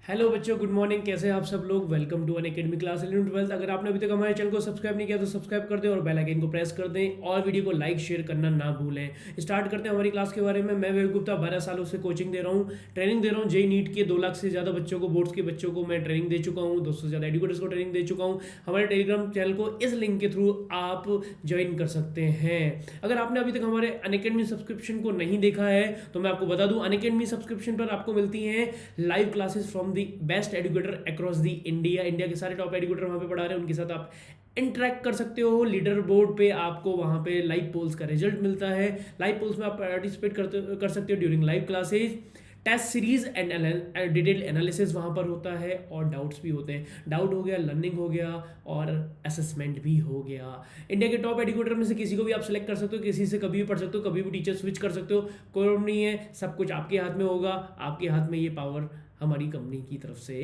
Hello बच्चों, good morning. कैसे हैं आप सब लोग? Welcome to Unacademy class 11-12। अगर आपने अभी तक हमारे चैनल को सब्सक्राइब नहीं किया तो सब्सक्राइब कर दें और बेल आइकन को प्रेस कर दें और वीडियो को लाइक शेयर करना ना भूलें। स्टार्ट करते हैं हमारी क्लास के बारे में। मैं वेव गुप्ता 12 सालों से कोचिंग दे रहा हूँ, ट्रेनिंग दे रहा हूँ। जेई नीट के 2 लाख से ज़्यादा बच्चों को, बोर्ड्स के बच्चों को मैं ट्रेनिंग दे चुका हूँ। 200 से ज़्यादा एडुकेटर्स को ट्रेनिंग दे चुका हूँ। हमारे टेलीग्राम चैनल को इस लिंक के थ्रू आप ज्वाइन कर सकते हैं। अगर आपने अभी तक हमारे अनअकैडमी सब्सक्रिप्शन को नहीं देखा है तो मैं आपको बता दूं, अनअकैडमी सब्सक्रिप्शन पर आपको मिलती हैं live classes from the best educator across the India के सारे टॉप एजुकेटर वहां पे पढ़ा रहे हैं। उनके साथ आप इंटरेक्ट कर सकते हो। लीडर बोर्ड पे आपको वहां पे लाइव पोल्स का रिजल्ट मिलता है। लाइव पोल्स में आप पार्टिसिपेट कर सकते हो during live classes. Test series and detail analysis वहाँ पर होता है और डाउट्स भी होते हैं। डाउट हो गया, लर्निंग हो गया और असेसमेंट भी हो गया। इंडिया के टॉप एजुकेटर में से किसी को भी आप सेलेक्ट कर सकते हो, किसी से कभी भी पढ़ सकते हो, कभी भी टीचर स्विच कर सकते हो। कोई प्रॉब्लम नहीं है, सब कुछ आपके हाथ में होगा। आपके हाथ में ये पावर हमारी कंपनी की तरफ से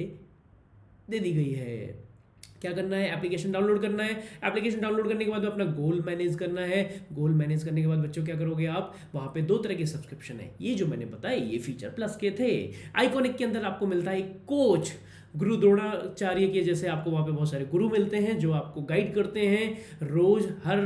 दे दी गई है। क्या करना है? एप्लीकेशन डाउनलोड करना है। एप्लीकेशन डाउनलोड करने के बाद अपना गोल मैनेज करना है। गोल मैनेज करने के बाद बच्चों क्या करोगे आप? वहाँ पे 2 तरह के सब्सक्रिप्शन है, ये जो मैंने बताया ये फीचर प्लस के थे। आइकॉनिक के अंदर आपको मिलता है कोच, गुरु द्रोणाचार्य के जैसे आपको वहाँ पे बहुत सारे गुरु मिलते हैं जो आपको गाइड करते हैं रोज हर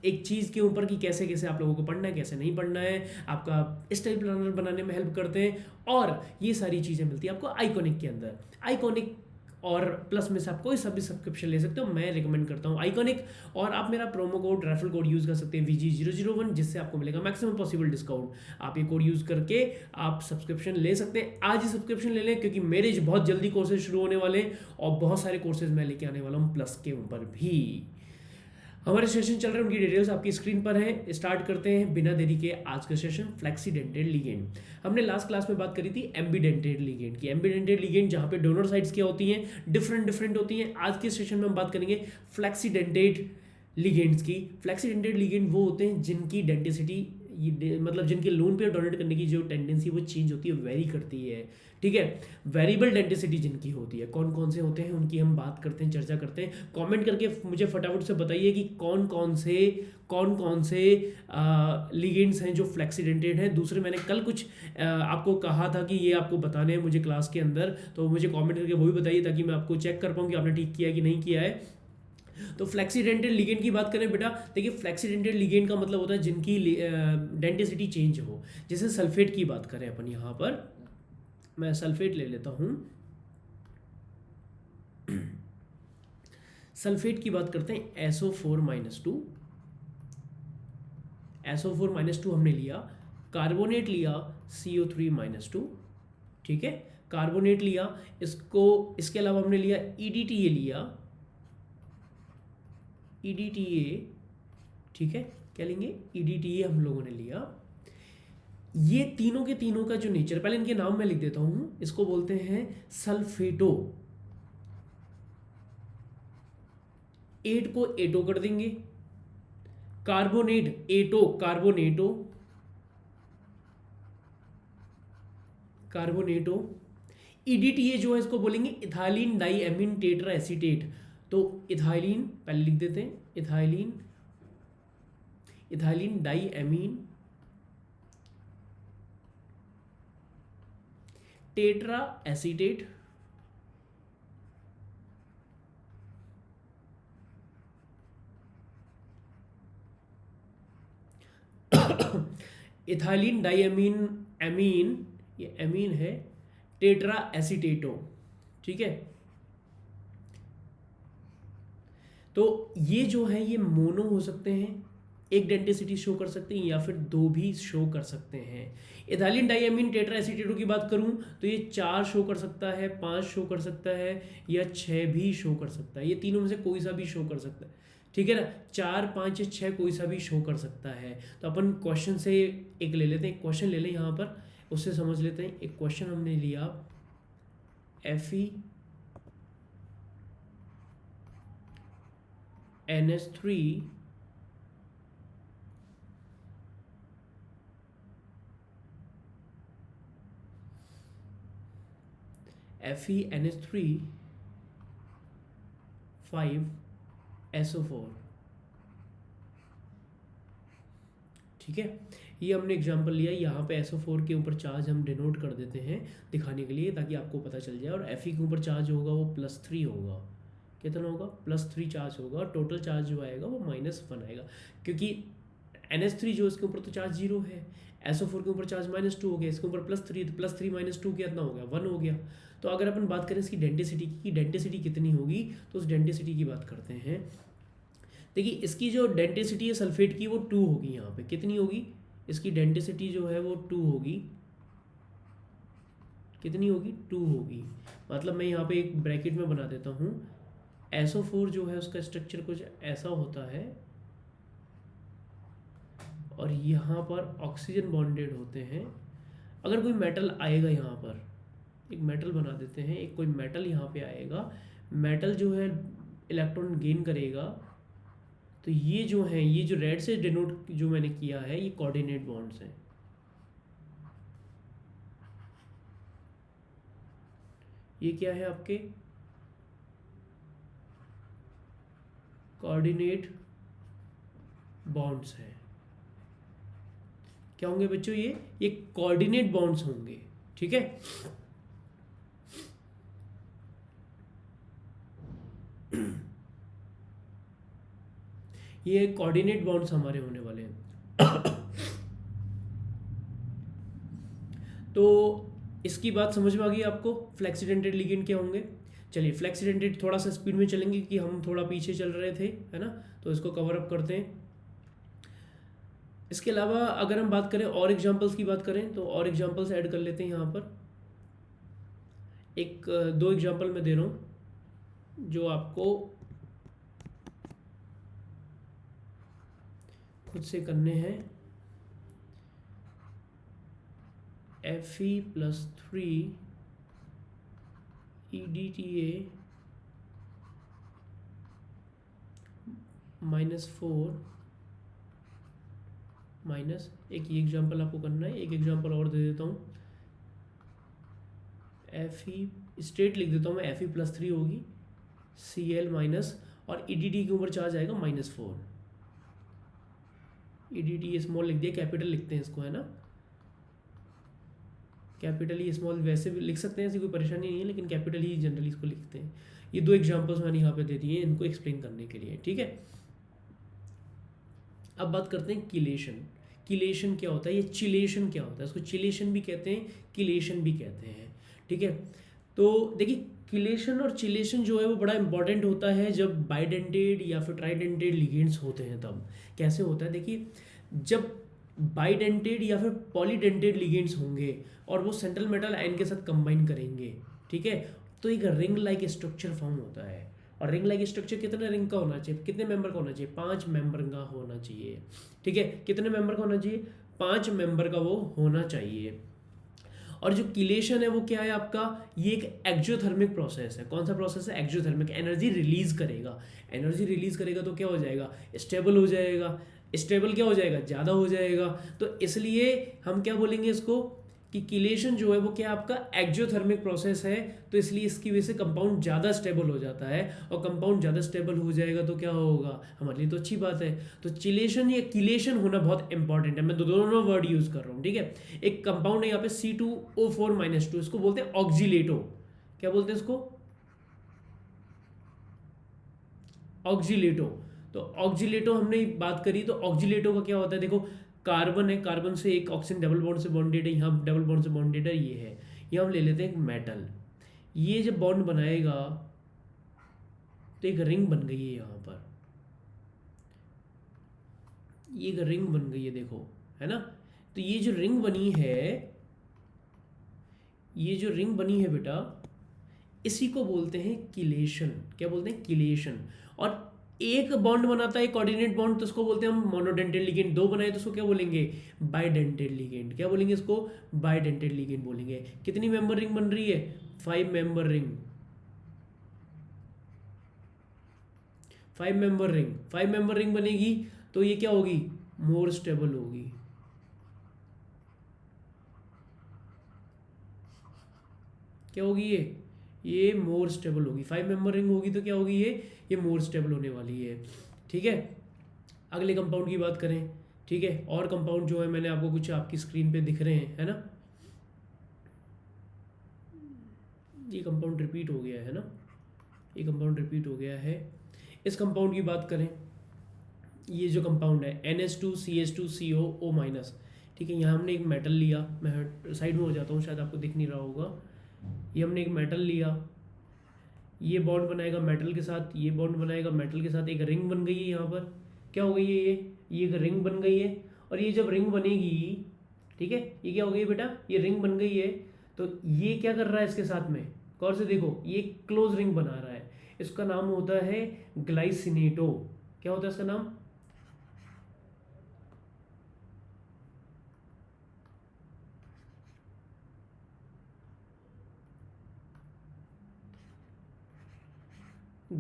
एक चीज़ के ऊपर कि कैसे कैसे आप लोगों को पढ़ना है, कैसे नहीं पढ़ना है। आपका स्टाइल प्लानर बनाने में हेल्प करते हैं और ये सारी चीज़ें मिलती है आपको आइकॉनिक के अंदर। आइकॉनिक और प्लस में से आप कोई सा भी सब्सक्रिप्शन ले सकते हो। मैं रिकमेंड करता हूँ आइकॉनिक। और आप मेरा promo code, referral code use कर सकते हैं VG001, जिससे आपको मिलेगा मैक्सिमम पॉसिबल डिस्काउंट। आप ये कोड यूज़ करके आप सब्सक्रिप्शन ले सकते हैं। आज ही सब्सक्रिप्शन ले लें क्योंकि मेरे बहुत जल्दी कोर्सेज शुरू होने वाले हैं और बहुत सारे कोर्सेज मैं लेके आने वाला हूँ प्लस के ऊपर भी। हमारे सेशन चल रहे हैं, उनकी डिटेल्स आपकी स्क्रीन पर है। स्टार्ट करते हैं बिना देरी के आज का सेशन। Flexidentate ligand. हमने लास्ट क्लास में बात करी थी एम्बीडेंटेड लिगेंड की। एम्बीडेंटेड लिगेंड जहाँ पे डोनर साइड्स क्या होती हैं, डिफरेंट होती हैं। आज के सेशन में हम बात करेंगे फ्लेक्सी डेंटेड लिगेंड्स की। फ्लेक्सी डेंटेड लिगेंड वो होते हैं जिनकी डेंटिसिटी, मतलब जिनके लोन पे डोनेट करने की जो टेंडेंसी वो चेंज होती है, वेरी करती है। ठीक है, वेरिएबल डेंटिसिटी जिनकी होती है। कौन कौन से होते हैं उनकी हम बात करते हैं, चर्चा करते हैं। कमेंट करके मुझे फटाफट से बताइए कि कौन कौन से लिगेंड्स हैं जो फ्लेक्सीडेंटेड हैं। दूसरे मैंने कल कुछ आपको कहा था कि ये आपको बताने हैं मुझे क्लास के अंदर, तो मुझे कमेंट करके वो भी बताइए ताकि मैं आपको चेक कर पाऊँ कि आपने ठीक किया है कि नहीं किया है। तो फ्लेक्सीडेंटल लिगेंड की बात करें बेटा, देखिए फ्लेक्सीडेंटल लिगेंड का मतलब होता है जिनकी डेंटिसिटी चेंज हो। जैसे सल्फेट की बात करें अपन यहाँ पर, मैं सल्फेट ले लेता हूँ। सल्फेट की बात करते हैं, SO4-2। SO4-2 हमने लिया। कार्बोनेट लिया, CO3-2। ठीक है, कार्बोनेट लिया। इसको इसके अलावा हमने लिया EDTA लिया, EDTA। ठीक है, क्या लेंगे? EDTA हम लोगों ने लिया। ये तीनों के तीनों का जो नेचर, पहले इनके नाम मैं लिख देता हूं। इसको बोलते हैं सल्फेटो। एट को एटो कर देंगे। कार्बोनेट, एटो कार्बोनेटो, कार्बोनेटो। ईडीटीए जो है इसको बोलेंगे ethylene diamine tetra acetate. तो इथाइलिन पहले लिख देते हैं, ethylene, ethylene diamine tetra acetate. Ethylene diamine, amine, ये एमीन है, टेट्रा एसीटेटो। ठीक है, तो ये जो है ये मोनो हो सकते हैं, एक डेंटिसिटी शो कर सकते हैं या फिर 2 भी शो कर सकते हैं। इथाइलिन डाईएमीन टेट्रा एसीटेटो की बात करूं तो ये 4 शो कर सकता है, 5 शो कर सकता है या 6 भी शो कर सकता है। ये तीनों में से कोई सा भी शो कर सकता है। ठीक है ना, 4, 5 या 6 कोई सा भी शो कर सकता है। तो अपन क्वेश्चन से एक ले लेते हैं, क्वेश्चन ले लें यहाँ पर, उससे समझ लेते हैं। एक क्वेश्चन हमने लिया, FeNH3 FeNH3 5SO4। ठीक है, ये हमने एग्जांपल लिया, यहाँ पे SO4 के ऊपर चार्ज हम डिनोट कर देते हैं दिखाने के लिए, ताकि आपको पता चल जाए। और Fe के ऊपर चार्ज होगा वो +3 होगा। कितना होगा? +3 चार्ज होगा, और टोटल चार्ज जो आएगा वो -1 आएगा, क्योंकि NH3 जो इसके ऊपर तो चार्ज 0 है, SO4 के ऊपर चार्ज -2 हो गया, इसके ऊपर +3, तो +3 -2 कितना हो गया? 1 हो गया। तो अगर अपन बात करें इसकी डेंसिटी की, डेंसिटी कितनी होगी, तो उस डेंसिटी की बात करते हैं। देखिए इसकी जो डेंसिटी है सल्फेट की वो 2 होगी। यहाँ पे कितनी होगी? इसकी डेंसिटी जो है वो 2 होगी। कितनी होगी? 2 होगी। मतलब मैं यहाँ पे एक ब्रैकेट में बना देता हूँ। SO4 जो है उसका स्ट्रक्चर कुछ ऐसा होता है, और यहाँ पर ऑक्सीजन बॉन्डेड होते हैं। अगर कोई मेटल आएगा, यहाँ पर एक मेटल बना देते हैं, एक कोई मेटल यहाँ पे आएगा, मेटल जो है इलेक्ट्रॉन गेन करेगा, तो ये जो है, ये जो रेड से डिनोट जो मैंने किया है, ये कोऑर्डिनेट बॉन्ड्स हैं। ये क्या है? आपके कोऑर्डिनेट बॉन्ड्स हैं। क्या होंगे बच्चों? ये कोऑर्डिनेट बॉन्ड्स होंगे, ठीक है। ये कोऑर्डिनेट बॉन्ड्स हमारे होने वाले हैं। तो इसकी बात समझ में आ गई आपको? फ्लेक्सीडेंटेड लिगेंड क्या होंगे? चलिए फ्लेक्सीडेंटेड थोड़ा सा स्पीड में चलेंगे कि हम थोड़ा पीछे चल रहे थे, है ना, तो इसको कवर अप करते हैं। इसके अलावा अगर हम बात करें और एग्जांपल्स की बात करें, तो और एग्जांपल्स ऐड कर लेते हैं। यहाँ पर एक 2 एग्जांपल मैं दे रहा हूँ जो आपको खुद से करने हैं। Fe+3 EDTA -4 माइनस, एक ये एग्जांपल आपको करना है। एक एग्जांपल और दे देता हूँ। Fe स्ट्रेट लिख देता हूँ मैं, Fe+3 होगी Cl माइनस, और EDT के ऊपर चार्ज आएगा -4। EDT स्मॉल लिख दिया, कैपिटल लिखते हैं इसको, है ना, कैपिटल ही स्मॉल वैसे भी लिख सकते हैं, ऐसी कोई परेशानी नहीं है, लेकिन कैपिटल ही जनरली इसको लिखते हैं। ये 2 एग्जांपल्स मैंने यहाँ पे दे दिए इनको एक्सप्लेन करने के लिए, ठीक है। अब बात करते हैं किलेशन। किलेशन क्या होता है? ये चिलेशन क्या होता है? इसको चिलेशन भी कहते हैं, किलेशन भी कहते हैं, ठीक है। तो देखिए किलेशन और चिलेशन जो है वो बड़ा इंपॉर्टेंट होता है जब बाइडेंटेड या फिर ट्राइडेंटेड लिगेंड्स होते हैं तब। कैसे होता है? देखिए जब बाइडेंटेड या फिर पॉलीडेंटेड लिगेंड्स होंगे और वो सेंट्रल मेटल आयन के साथ कंबाइन करेंगे, ठीक है, तो एक रिंग लाइक स्ट्रक्चर फॉर्म होता है। और रिंग लाइक स्ट्रक्चर कितने रिंग का होना चाहिए? कितने मेंबर का होना चाहिए? 5 मेंबर का होना चाहिए, ठीक है। कितने मेंबर का होना चाहिए? 5 मेंबर का वो होना चाहिए। और जो किलेशन है वो क्या है आपका? ये एक एक्सोथर्मिक प्रोसेस है। कौन सा प्रोसेस है? एक्सोथर्मिक। एनर्जी रिलीज करेगा। एनर्जी रिलीज करेगा तो क्या हो जाएगा? स्टेबल हो जाएगा। स्टेबल क्या हो जाएगा? ज़्यादा हो जाएगा। तो इसलिए हम क्या बोलेंगे इसको कि किलेशन जो है वो क्या आपका एक्सोथर्मिक प्रोसेस है। तो इसलिए इसकी वजह से कंपाउंड ज़्यादा स्टेबल हो जाता है, और कंपाउंड ज़्यादा स्टेबल हो जाएगा तो क्या होगा? हमारे लिए तो अच्छी बात है। तो चिलेशन या किलेशन होना बहुत इंपॉर्टेंट है। मैं दोनों वर्ड यूज़ कर रहा हूँ, ठीक है। एक कंपाउंड है यहाँ पे C2O4-2, इसको बोलते हैं ऑक्जिलेटो। क्या बोलते हैं इसको? ऑक्जिलेटो। तो ऑक्जिलेटो हमने बात करी, तो ऑक्जिलेटो का क्या होता है? देखो कार्बन है, कार्बन से एक ऑक्सीजन डबल बॉन्ड से बॉन्डेड है, यहाँ डबल बॉन्ड से बॉन्डेड है, ये है। ये हम ले लेते हैं एक मेटल। ये जब बॉन्ड बनाएगा तो एक रिंग बन गई है यहाँ पर, ये एक रिंग बन गई है, देखो, है ना। तो ये जो रिंग बनी है, ये जो रिंग बनी है बेटा, इसी को बोलते हैं किलेशन। क्या बोलते हैं? किलेशन। और एक बॉन्ड बनाता है कोऑर्डिनेट बॉन्ड, तो उसको बोलते हैं हम मोनोडेंटेड लिगेंड। 2 बनाए तो उसको क्या बोलेंगे? Bidentate ligand. क्या बोलेंगे इसको? बाइडेंटेड लिगेंड बोलेंगे। कितनी मेंबर रिंग बन रही है? 5 member ring. 5 member ring, 5 member ring बनेगी तो ये क्या होगी? मोर स्टेबल होगी। क्या होगी? ये मोर स्टेबल होगी। 5 मेंबर रिंग होगी तो क्या होगी? ये मोर स्टेबल होने वाली है, ठीक है। अगले कंपाउंड की बात करें, ठीक है। और कंपाउंड जो है मैंने आपको कुछ आपकी स्क्रीन पे दिख रहे हैं, है ना। ये कंपाउंड रिपीट हो गया है ना, ये कंपाउंड रिपीट हो गया है। इस कंपाउंड की बात करें, ये जो कंपाउंड है NH2CH2CO माइनस, ठीक है। यहाँ हमने एक मेटल लिया, मैं साइड में हो जाता हूँ, शायद आपको दिख नहीं रहा होगा। ये हमने एक मेटल लिया, ये बॉन्ड बनाएगा मेटल के साथ, ये बॉन्ड बनाएगा मेटल के साथ, एक रिंग बन गई है। यहाँ पर क्या हो गई है, ये एक रिंग बन गई है। और ये जब रिंग बनेगी, ठीक है, ये क्या हो गई बेटा, ये रिंग बन गई है। तो ये क्या कर रहा है इसके साथ में, गौर से देखो, ये क्लोज रिंग बना रहा है। इसका नाम होता है ग्लाइसिनेटो। क्या होता है इसका नाम,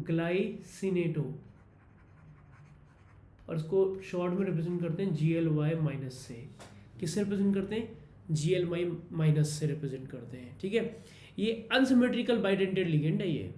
ग्लाइसिनेटो। और इसको शॉर्ट में रिप्रेजेंट करते हैं GLY माइनस से। किससे रिप्रेजेंट करते हैं, GLY माइनस से रिप्रेजेंट करते हैं, ठीक है। ये अनसिमेट्रिकल बाइडेंटेड लिगेंड है ये।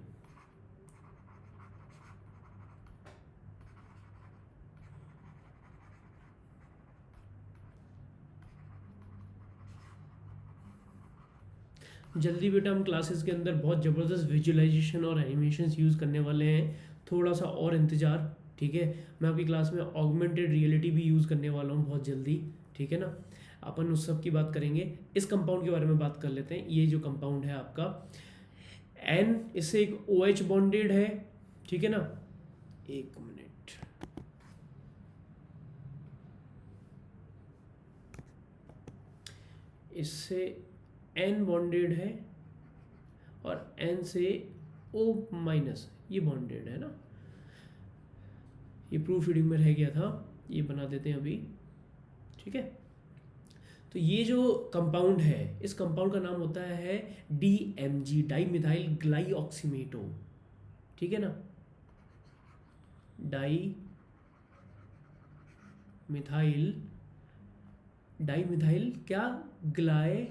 जल्दी बेटा हम क्लासेस के अंदर बहुत ज़बरदस्त विजुअलाइजेशन और एनिमेशंस यूज़ करने वाले हैं, थोड़ा सा और इंतज़ार, ठीक है। मैं आपकी क्लास में ऑगमेंटेड रियलिटी भी यूज़ करने वाला हूँ बहुत जल्दी, ठीक है ना। अपन उस सब की बात करेंगे। इस कंपाउंड के बारे में बात कर लेते हैं। ये जो कंपाउंड है आपका N, इससे एक OH बॉन्डेड है, ठीक है ना। एक मिनट, इससे N बॉन्डेड है और N से O माइनस ये बॉन्डेड है ना। ये प्रूफ रीडिंग में रह गया था, ये बना देते हैं अभी, ठीक है। तो ये जो कंपाउंड है, इस कंपाउंड का नाम होता है DMG, डाई मिथाइल ग्लाइऑक्सीमेटो, ठीक है ना। डाई मिथाइल क्या, ग्लाइ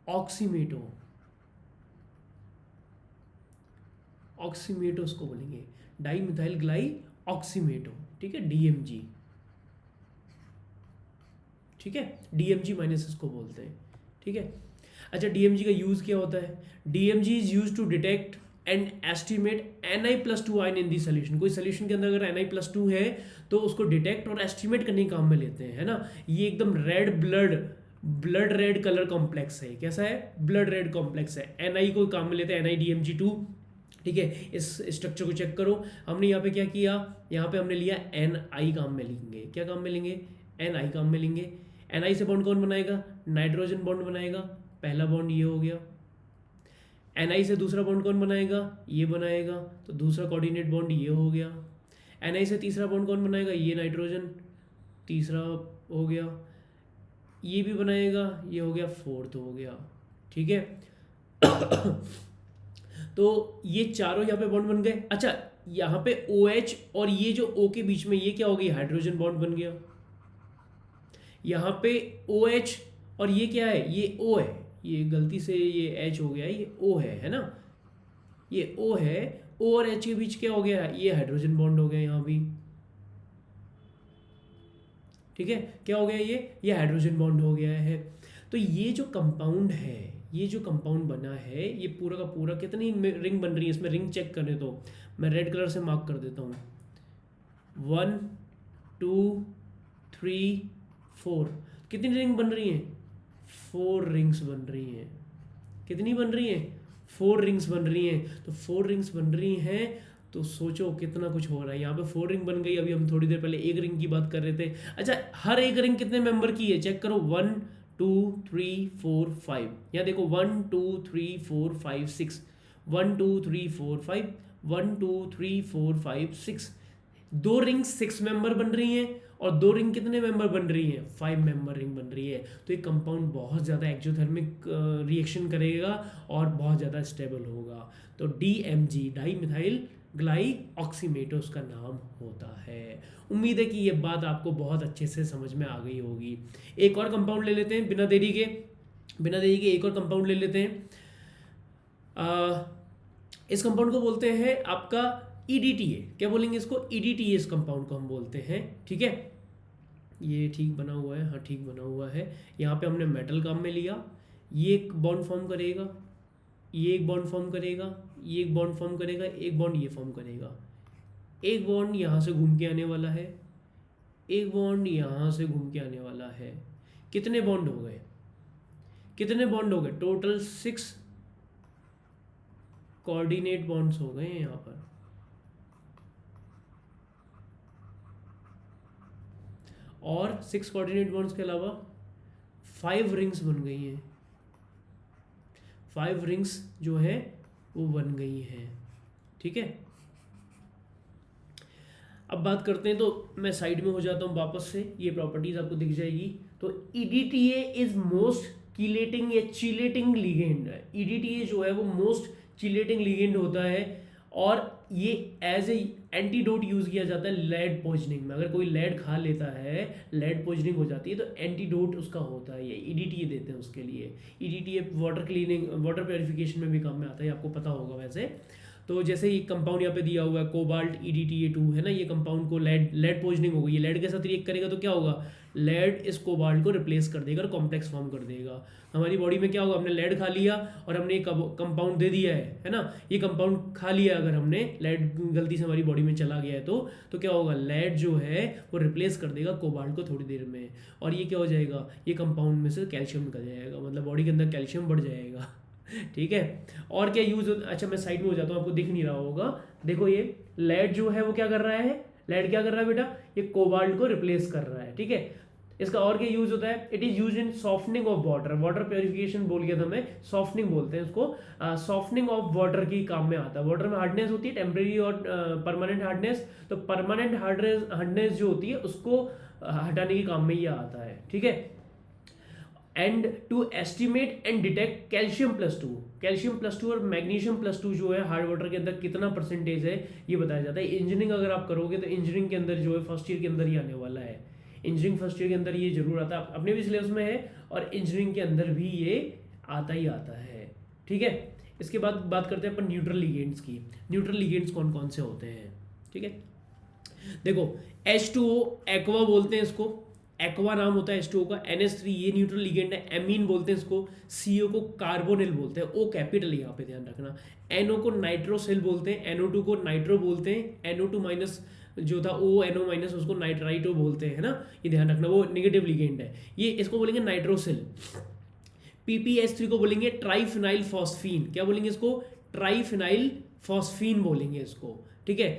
ऑक्सीमेटो, ऑक्सीमेटो उसको बोलेंगे, डाई मिथाइल ग्लाई ऑक्सीमेटो, ठीक है, DMG, ठीक है। DMG माइनस इसको बोलते हैं, ठीक है। अच्छा, DMG का यूज़ क्या होता है, DMG is use to detect and estimate Na+2 ion in the solution. कोई सोल्यूशन के अंदर अगर Na+2 है तो उसको डिटेक्ट और एस्टिमेट करने के काम में लेते हैं, है ना। ये एकदम red blood red colour complex है। कैसा है, ब्लड रेड कॉम्प्लेक्स है। Na को काम में लेते हैं, NiDMG2, ठीक है। इस स्ट्रक्चर को चेक करो, हमने यहाँ पे क्या किया, यहाँ पे हमने लिया Ni काम में लेंगे। क्या काम में लेंगे, Ni काम में लेंगे। Ni से बॉन्ड कौन बनाएगा, नाइट्रोजन बॉन्ड बनाएगा, पहला बॉन्ड ये हो गया। Ni से दूसरा बॉन्ड कौन बनाएगा, ये बनाएगा, तो दूसरा कोऑर्डिनेट बॉन्ड ये हो गया। Ni से तीसरा बॉन्ड कौन बनाएगा, ये नाइट्रोजन, तीसरा हो गया। ये भी बनाएगा, ये हो गया, फोर्थ हो गया, ठीक है। तो ये चारों यहाँ पे बॉन्ड बन गए। अच्छा, यहाँ पे OH और ये जो O के बीच में ये क्या हो गई, हाइड्रोजन बॉन्ड बन गया। यहाँ पे OH और ये क्या है, ये O है, ये गलती से ये H हो गया, ये O है ना, ये O है। O और H के बीच क्या हो गया, ये हाइड्रोजन बॉन्ड हो गया यहाँ भी, ठीक है। क्या हो गया, ये हाइड्रोजन बॉन्ड हो गया है। तो ये जो कंपाउंड है, ये जो कंपाउंड बना है, ये पूरा का पूरा कितनी रिंग बन रही है, इसमें रिंग चेक करने तो मैं रेड कलर से मार्क कर देता हूँ। 1 2 3 4, कितनी रिंग बन रही हैं, 4 रिंग्स बन रही हैं। कितनी बन रही हैं, 4 रिंग्स बन रही हैं। तो 4 रिंग्स बन रही हैं, तो सोचो कितना कुछ हो रहा है। यहाँ पे 4 रिंग बन गई। अभी हम थोड़ी देर पहले एक रिंग की बात कर रहे थे। अच्छा, हर एक रिंग कितने मेंबर की है, चेक करो। 1 2 3 4 5, यहाँ देखो 1 2 3 4 5 6, 1 2 3 4 5, 1 2 3 4 5 6। 2 रिंग 6 मेंबर बन रही हैं और 2 रिंग कितने मेंबर बन रही हैं, 5 मेंबर रिंग बन रही है। तो ये कंपाउंड बहुत ज़्यादा एक्सोथर्मिक रिएक्शन करेगा और बहुत ज़्यादा स्टेबल होगा। तो DMG, डाई मिथाइल ग्लाइऑक्सीमेटो उसका नाम होता है। उम्मीद है कि ये बात आपको बहुत अच्छे से समझ में आ गई होगी। एक और कंपाउंड ले लेते हैं बिना देरी के एक और कंपाउंड ले लेते हैं। इस कंपाउंड को बोलते हैं आपका EDTA। क्या बोलेंगे इसको, EDTA, इस कंपाउंड को हम बोलते हैं, ठीक है। ये ठीक बना हुआ है, हाँ ठीक बना हुआ है। यहाँ पे हमने मेटल काम में लिया, ये एक बॉन्ड फॉर्म करेगा, ये एक बॉन्ड फॉर्म करेगा, ये एक बॉन्ड फॉर्म करेगा, एक बॉन्ड ये फॉर्म करेगा, एक बॉन्ड यहाँ से घूम के आने वाला है, एक बॉन्ड यहाँ से घूम के आने वाला है। कितने बॉन्ड हो गए, कितने बॉन्ड हो गए? टोटल 6 कोऑर्डिनेट बॉन्ड्स हो गए हैं यहाँ पर। और 6 कोऑर्डिनेट बॉन्ड्स के अलावा 5 रिंग्स बन गई हैं, 5 रिंग्स जो है वो बन गई हैं। ठीक है, अब बात करते हैं, तो मैं साइड में हो जाता हूँ वापस से, ये प्रॉपर्टीज आपको दिख जाएगी। तो EDTA इज मोस्ट कीलेटिंग या चिलेटिंग लिगेंड है। EDTA जो है वो मोस्ट चिलेटिंग लिगेंड होता है, और ये एज ए एंटीडोट यूज़ किया जाता है लेड पॉइजनिंग में। अगर कोई लेड खा लेता है, लेड पॉइजनिंग हो जाती है, तो एंटीडोट उसका होता है, ये EDTA देते हैं उसके लिए। EDTA water cleaning, water purification में भी काम में आता है, आपको पता होगा वैसे। तो जैसे ये कंपाउंड यहाँ पे दिया हुआ है कोबाल्ट EDTA2 है ना, ये कंपाउंड को लेड पॉइजनिंग हो गई, ये लेड के साथ रिएक्ट करेगा तो क्या होगा, लेड इस कोबाल्ट को रिप्लेस कर देगा और कॉम्प्लेक्स फॉर्म कर देगा। हमारी बॉडी में क्या होगा, हमने लेड खा लिया और हमने एक कंपाउंड दे दिया है ना, ये कंपाउंड खा लिया, अगर हमने लेड गलती से हमारी बॉडी में चला गया है तो क्या होगा, लेड जो है वो रिप्लेस कर देगा कोबाल्ट को थोड़ी देर में, और ये क्या हो जाएगा, ये कंपाउंड में से कैल्शियम निकल जाएगा, मतलब बॉडी के अंदर कैल्शियम बढ़ जाएगा। ठीक है, और क्या यूज होता, अच्छा मैं साइड में हो जाता हूँ, आपको दिख नहीं रहा होगा। देखो ये लेड जो है वो क्या कर रहा है, लेड क्या कर रहा है बेटा, ये कोबाल्ट को रिप्लेस कर रहा है। ठीक है, इसका और क्या यूज होता है, it is use in softening of water, water purification बोल गया था मैं, सॉफ्टनिंग बोलते हैं उसको, सॉफ्टनिंग ऑफ वाटर की काम में आता है। वाटर में हार्डनेस होती है टेम्परेरी और परमानेंट हार्डनेस, तो परमानेंट हार्डनेस जो होती है उसको हटाने के काम में ये आता है। ठीक है, and to estimate and detect calcium plus two, calcium plus two और मैग्नीशियम+2 जो है हार्ड वाटर के अंदर कितना परसेंटेज है ये बताया जाता है। इंजीनियरिंग अगर आप करोगे तो इंजीनियरिंग के अंदर जो है फर्स्ट ईयर के अंदर ही आने वाला है, इंजीनियरिंग फर्स्ट ईयर के अंदर ये जरूर आता है, अपने भी सिलेबस में है, और इंजीनियरिंग के अंदर भी ये आता ही आता है। ठीक है, इसके बाद बात करते हैं अपन न्यूट्रल लिगेंड्स की। न्यूट्रल लिगेंड्स कौन कौन से होते हैं? ठीक है, देखो H2O एक्वा बोलते हैं इसको, एक्वा नाम होता है H2O का। NH3 ये न्यूट्रल लिगेंड है, एमीन बोलते हैं इसको। CO को कार्बोनिल बोलते हैं, O कैपिटल यहाँ पे ध्यान रखना। NO को नाइट्रोसिल बोलते हैं, NO2 को नाइट्रो बोलते हैं, NO2- जो था ONO- उसको नाइट्राइटो बोलते हैं, है ना, ये ध्यान रखना, वो नेगेटिव लिगेंड है, ये इसको बोलेंगे नाइट्रोसिल। PPH3 को बोलेंगे ट्राइफिनाइल फॉस्फीन, क्या बोलेंगे इसको, ट्राइफिनाइल फॉस्फीन बोलेंगे इसको। ठीक है,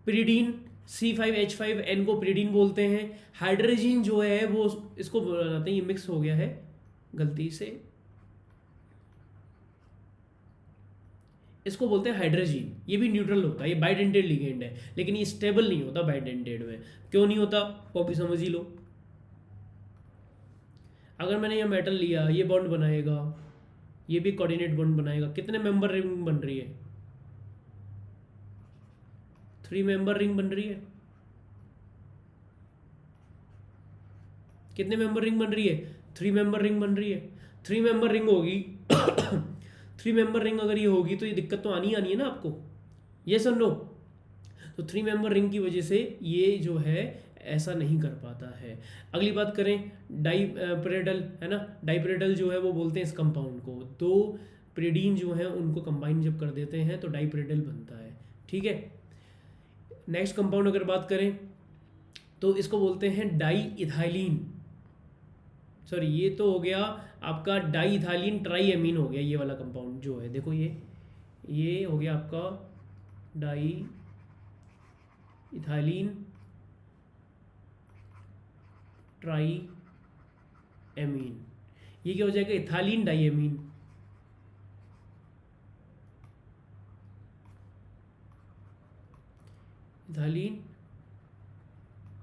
पिरिडीन C5H5N को पिरिडीन बोलते हैं। हाइड्रोजन जो है वो इसको बनाते हैं, ये मिक्स हो गया है गलती से, इसको बोलते हैं हाइड्रोजन, ये भी न्यूट्रल होता है, ये बाइडेंटेड लिगेंड है, लेकिन ये स्टेबल नहीं होता बाइडेंटेड में। क्यों नहीं होता वो भी समझ ही लो। अगर मैंने ये मेटल लिया, ये बॉन्ड बनाएगा, ये भी कोऑर्डिनेट बॉन्ड बनाएगा, कितने मेंबर रिंग बन रही है, 3 मेंबर रिंग बन रही है। कितने मेंबर रिंग बन रही है, 3 मेंबर रिंग बन रही है। 3 मेंबर रिंग होगी 3 मेंबर रिंग अगर ये होगी तो ये दिक्कत तो आनी है ना आपको, ये सुन लो। तो 3 मेंबर रिंग की वजह से ये जो है ऐसा नहीं कर पाता है। अगली बात करें डाइपरेडल, है ना, डाइपरेडल जो है वो बोलते हैं इस कंपाउंड को, 2 प्रिडीन जो है उनको कंबाइन जब कर देते हैं तो डाइपरेडल बनता है। ठीक है, नेक्स्ट कंपाउंड अगर बात करें तो इसको बोलते हैं डाई इथाइलिन, सॉरी ये तो हो गया आपका डाई इथाइलिन ट्राईएमीन हो गया, ये वाला कंपाउंड जो है, देखो ये हो गया आपका डाई इथाइलिन ट्राईएमीन, ये क्या हो जाएगा, इथाइलिन डाईएमीन। इथाइलिन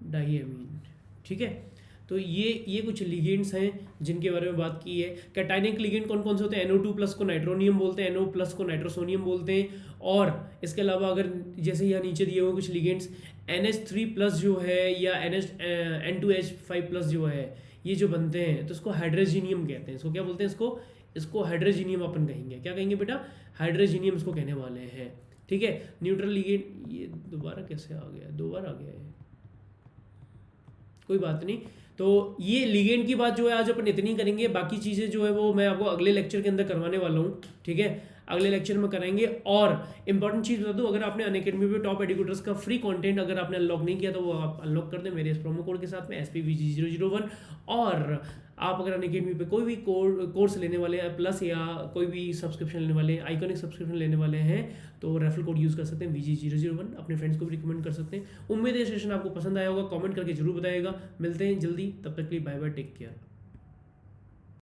डाईएमीन। ठीक है, तो ये कुछ लिगेंड्स हैं जिनके बारे में बात की है। कैटायनिक लिगेंड कौन कौन से होते हैं, NO2+ को नाइट्रोनियम बोलते हैं, NO+ को नाइट्रोसोनियम बोलते हैं। और इसके अलावा अगर जैसे यहाँ नीचे दिए हुए कुछ लिगेंड्स, NH3+ जो है या N2H5+ जो है, ये जो बनते हैं तो इसको हाइड्रोजीनियम कहते हैं। इसको क्या बोलते हैं, इसको हाइड्रोजीनियम अपन कहेंगे। क्या कहेंगे बेटा, हाइड्रोजीनियम इसको कहने वाले हैं। ठीक है, न्यूट्रल लिगेंड, ये दोबारा कैसे आ गया, 2 बार आ गया है, कोई बात नहीं। तो ये लिगेंड की बात जो है आज अपन इतनी करेंगे, बाकी चीज़ें जो है वो मैं आपको अगले लेक्चर के अंदर करवाने वाला हूँ, ठीक है, अगले लेक्चर में कराएंगे। और इंपॉर्टेंट चीज़ बता दूँ, अगर आपने अनअकैडमी पे टॉप एडुकेटर्स का फ्री कंटेंट अगर आपने अनलॉक नहीं किया तो वो आप अनलॉक कर दें मेरे इस प्रोमो कोड के साथ में SPVG001। और आप अगर अनअकैडमी पे कोई भी कोर्स लेने वाले हैं प्लस या कोई भी सब्सक्रिप्शन लेने वाले, आइकॉनिक सब्सक्रिप्शन लेने वाले हैं, तो रेफरल कोड यूज़ कर सकते हैं VG001, अपने फ्रेंड्स को भी रिकमेंड कर सकते हैं। उम्मीद है सेशन आपको पसंद आया होगा, कमेंट करके जरूर बताइएगा। मिलते हैं जल्दी, तब तक के लिए बाय बाय, टेक केयर।